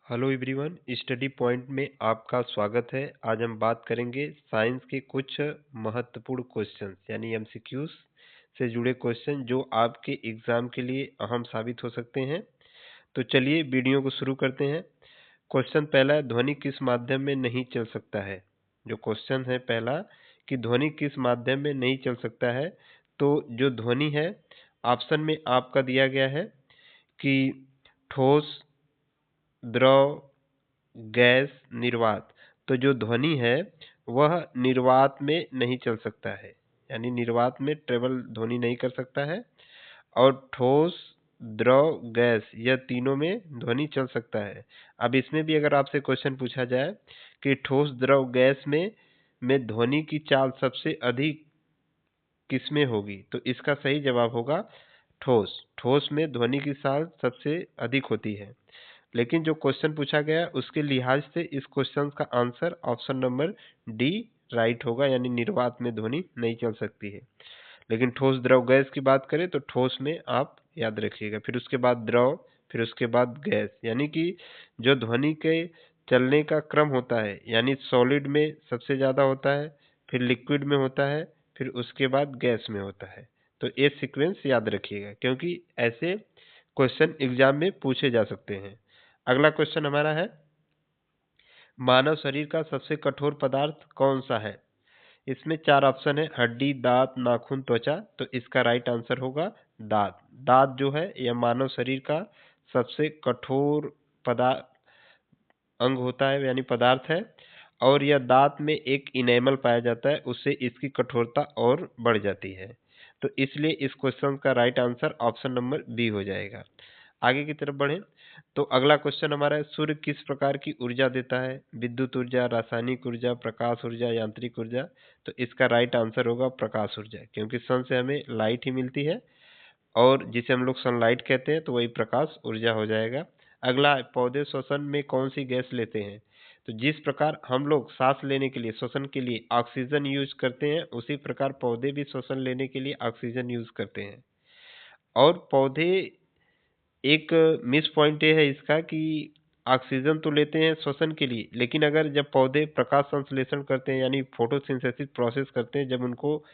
Hello everyone, study point में आपका स्वागत है। आज हम बात करेंगे साइंस के कुछ महत्वपूर्ण क्वेश्चंस यानी एमसीक्यूज से जुड़े क्वेश्चन जो आपके एग्जाम के लिए अहम साबित हो सकते हैं। तो चलिए वीडियो को शुरू करते हैं। क्वेश्चन पहला है, ध्वनि किस माध्यम में नहीं चल सकता है। जो क्वेश्चन है पहला कि ध्वनि किस माध्यम में नहीं चल सकता है, तो जो ध्वनि है ऑप्शन में आपका दिया गया है कि ठोस, द्रव, गैस, निर्वात। तो जो ध्वनि है वह निर्वात में नहीं चल सकता है, यानी निर्वात में ट्रेवल ध्वनि नहीं कर सकता है। और ठोस, द्रव, गैस यह तीनों में ध्वनि चल सकता है। अब इसमें भी अगर आपसे क्वेश्चन पूछा जाए कि ठोस, द्रव, गैस में ध्वनि की चाल सबसे अधिक किसमें होगी, तो इसका सही जवाब होगा ठोस। ठोस में ध्वनि की चाल सबसे अधिक होती है। लेकिन जो क्वेश्चन पूछा गया उसके लिहाज से इस क्वेश्चन का answer option number D right होगा, यानी निर्वात में ध्वनि नहीं चल सकती है। लेकिन ठोस, द्रव, गैस की बात करें तो ठोस में आप याद रखिएगा, फिर उसके बाद द्रव, फिर उसके बाद गैस। यानी कि जो ध्वनि के चलने का क्रम होता है, यानी सॉलिड में सबसे ज़्यादा होता है, फिर लिक्विड में होता है, फिर उसके बाद गैस में होता है। तो ये सीक्वेंस याद रखिएगा क्योंकि ऐसे क्वेश्चन एग्जाम में पूछे जा सकते हैं। अगला क्वेश्चन हमारा है, मानव शरीर का सबसे कठोर पदार्थ कौन सा है। इसमें चार ऑप्शन है, हड्डी, दांत, नाखून, त्वचा। तो इसका राइट आंसर होगा दांत। दांत जो है यह मानव शरीर का सबसे कठोर पदार्थ अंग होता है, यानी पदार्थ है। और यह दांत में एक इनेमल पाया जाता है, उससे इसकी कठोरता और बढ़ जाती है। तो इसलिए इस क्वेश्चन का right answer option number B हो जाएगा। आगे की तरफ बढ़ें तो अगला क्वेश्चन हमारा है, सूर्य किस प्रकार की ऊर्जा देता है। विद्युत ऊर्जा, रासायनिक ऊर्जा, प्रकाश ऊर्जा, यांत्रिक ऊर्जा। तो इसका राइट आंसर होगा प्रकाश ऊर्जा, क्योंकि सन से हमें लाइट ही मिलती है और जिसे हम लोग सनलाइट कहते हैं, तो वही प्रकाश ऊर्जा हो जाएगा। अगला, पौधे श्वसन में कौन सी गैस लेते हैं। तो जिस प्रकार हम लोग सांस लेने के लिए, श्वसन के लिए ऑक्सीजन यूज करते हैं, उसी प्रकार पौधे भी श्वसन लेने के लिए ऑक्सीजन यूज करते हैं। और पौधे, एक मिस पॉइंट ये है इसका कि ऑक्सीजन तो लेते हैं श्वसन के लिए, लेकिन अगर जब पौधे प्रकाश संश्लेषण करते हैं यानी फोटोसिंथेसिस प्रोसेस करते हैं, जब उनको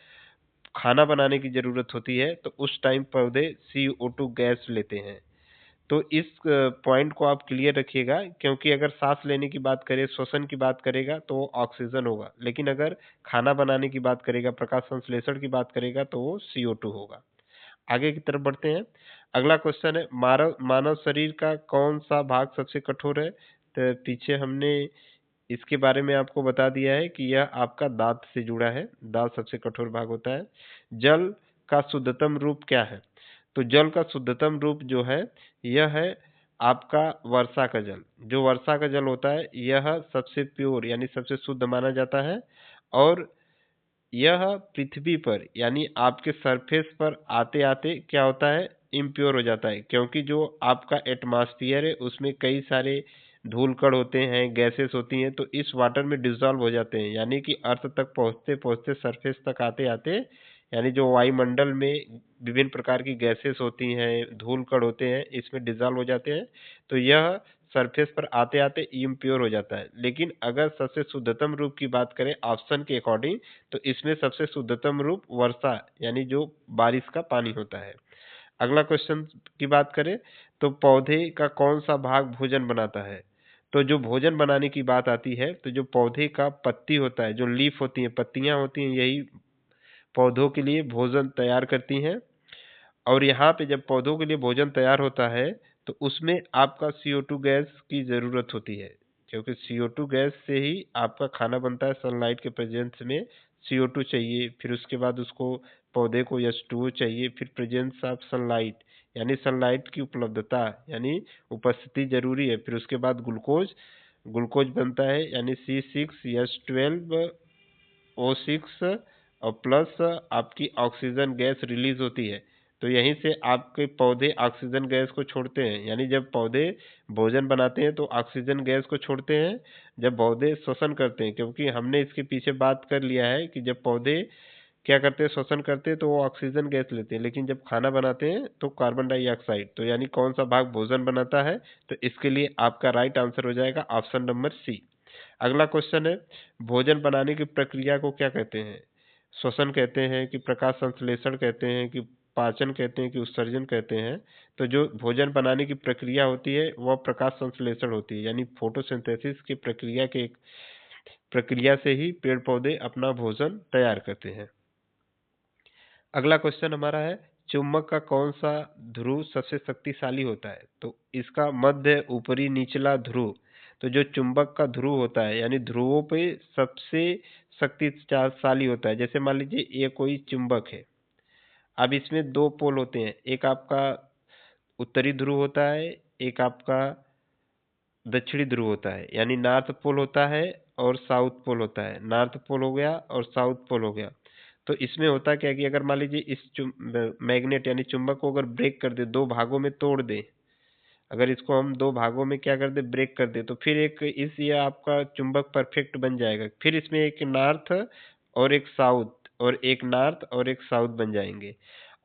खाना बनाने की ज़रूरत होती है, तो उस टाइम पौधे CO2 गैस लेते हैं। तो इस पॉइंट को आप क्लियर रखिएगा, क्योंकि अगर सांस लेने की बात करें, श्वसन की बात करेगा तो वो ऑक्सीजन होगा, लेकिन अगर खाना बनाने की बात करेगा, प्रकाश संश्लेषण की बात करेगा तो वो CO2 होगा। आगे की तरफ बढ़ते हैं। अगला क्वेश्चन है, मानव मानव शरीर का कौन सा भाग सबसे कठोर है। तो पीछे हमने इसके बारे में आपको बता दिया है कि यह आपका दांत से जुड़ा है, दांत सबसे कठोर भाग होता है। जल का शुद्धतम रूप क्या है। तो जल का शुद्धतम रूप जो है यह है आपका वर्षा का जल। जो वर्षा का जल होता है यह सबसे प्योर यानी सबसे शुद्ध माना जाता है। और यह पृथ्वी पर यानी आपके सरफेस पर आते आते क्या होता है, इम्प्योर हो जाता है, क्योंकि जो आपका एटमॉस्फेयर है उसमें कई सारे धूल कण होते हैं, गैसेस होती हैं, तो इस वाटर में डिसॉल्व हो जाते हैं, यानी कि अर्थ तक पहुंचते पहुंचते सरफेस तक आते आते, यानी जो वायुमंडल में विभिन्न प्रकार की गैसेस होती हैं, धूल कण होते हैं, इसमें डिसॉल्व हो जाते हैं। तो यह सरफेस पर आते आते इम्प्योर हो जाता है। लेकिन अगर सबसे शुद्धतम रूप की बात करें ऑप्शन के अकॉर्डिंग, तो इसमें सबसे शुद्धतम रूप वर्षा यानी जो बारिश का पानी होता है। अगला क्वेश्चन की बात करें तो पौधे का कौन सा भाग भोजन बनाता है। तो जो भोजन बनाने की बात आती है, तो जो पौधे का पत्ती होता है, जो लीफ होती है, पत्तियां होती हैं, यही पौधों के लिए भोजन तैयार करती हैं। और यहाँ पे जब पौधों के लिए भोजन तैयार होता है तो उसमें आपका CO2 गैस की ज़रूरत होती है, क्योंकि CO2 गैस से ही आपका खाना बनता है। सनलाइट के प्रेजेंस में CO2 चाहिए, फिर उसके बाद उसको पौधे को H2O चाहिए, फिर प्रेजेंस ऑफ सनलाइट यानी सनलाइट की उपलब्धता यानी उपस्थिति जरूरी है, फिर उसके बाद ग्लूकोज ग्लूकोज बनता है, यानी C6H12O6 और प्लस आपकी ऑक्सीजन गैस रिलीज होती है। तो यहीं से आपके पौधे ऑक्सीजन गैस को छोड़ते हैं, यानी जब पौधे भोजन बनाते हैं तो ऑक्सीजन गैस को छोड़ते हैं, जब पौधे श्वसन करते हैं, क्योंकि हमने इसके पीछे बात कर लिया है कि जब पौधे क्या करते हैं, श्वसन करते हैं तो वो ऑक्सीजन गैस लेते हैं, लेकिन जब खाना बनाते हैं तो कार्बन डाइऑक्साइड। तो यानी कौन सा भाग भोजन बनाता है? तो इसके लिए आपका राइट आंसर हो जाएगा ऑप्शन नंबर सी। अगला क्वेश्चन है, भोजन बनाने की प्रक्रिया को क्या कहते हैं? श्वसन कहते हैं कि प्रकाश संश्लेषण कहते हैं कि पाचन कहते हैं कि उत्सर्जन कहते हैं? तो जो भोजन बनाने की प्रक्रिया होती है वह प्रकाश संश्लेषण होती है, यानी फोटोसिंथेसिस की प्रक्रिया से ही पेड़ पौधे अपना भोजन तैयार करते हैं। अगला क्वेश्चन हमारा है, चुंबक का कौन सा ध्रुव सबसे शक्तिशाली होता है? तो इसका मध्य, ऊपरी, निचला ध्रुव। तो जो चुंबक का ध्रुव होता है यानी ध्रुवों पे सबसे शक्तिशाली होता है। जैसे मान लीजिए ये कोई चुंबक है, अब इसमें दो पोल होते हैं, एक आपका उत्तरी ध्रुव होता है, एक आपका दक्षिणी ध्रुव होता है, यानी नॉर्थ पोल होता है और साउथ पोल होता है। नॉर्थ पोल हो गया और साउथ पोल हो गया। तो इसमें होता क्या कि अगर मान लीजिए इस मैग्नेट यानी चुंबक को अगर ब्रेक कर दे, दो भागों में तोड़ दे, अगर इसको हम दो भागों में क्या कर दे, ब्रेक कर दे, तो फिर एक इस ये आपका चुंबक परफेक्ट बन जाएगा। फिर इसमें एक नॉर्थ और एक साउथ और एक नॉर्थ और एक साउथ बन जाएंगे।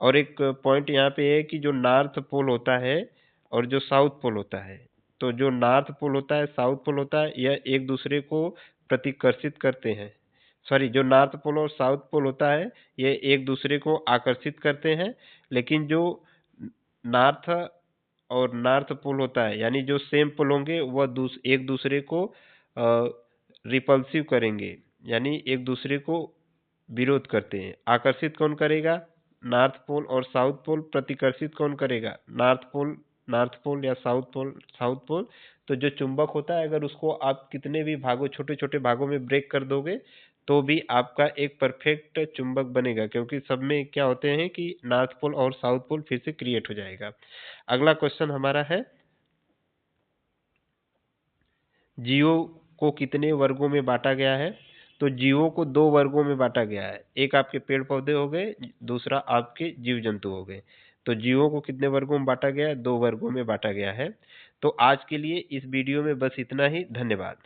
और एक पॉइंट यहाँ पे है कि जो नॉर्थ पोल होता है और जो साउथ पोल होता है, तो जो नॉर्थ पोल होता है, साउथ पोल होता है, यह एक दूसरे को प्रतिकर्षित करते हैं। सॉरी, जो नॉर्थ पोल और साउथ पोल होता है ये एक दूसरे को आकर्षित करते हैं, लेकिन जो नॉर्थ और नॉर्थ पोल होता है यानी जो सेम पोल होंगे वह एक दूसरे को रिपल्सिव करेंगे, यानी एक दूसरे को विरोध करते हैं। आकर्षित कौन करेगा? North Pole. और साउथ पोल प्रतिकर्षित कौन करेगा? नॉर्थ पोल या साउथ पोल। तो जो चुंबक होता है अगर उसको आप कितने भी भागों, छोटे छोटे भागों में ब्रेक कर दोगे तो भी आपका एक परफेक्ट चुंबक बनेगा, क्योंकि सब में क्या होते हैं कि नॉर्थ पोल और साउथ पोल फिर से क्रिएट हो जाएगा। अगला क्वेश्चन हमारा है, जीवों को कितने वर्गों में बांटा गया है? तो जीवों को दो वर्गों में बांटा गया है, एक आपके पेड़ पौधे हो गए, दूसरा आपके जीव जंतु हो गए। तो जीवों को कितने वर्गों में बांटा गया है? दो वर्गों में बांटा गया है। तो आज के लिए इस वीडियो में बस इतना ही। धन्यवाद।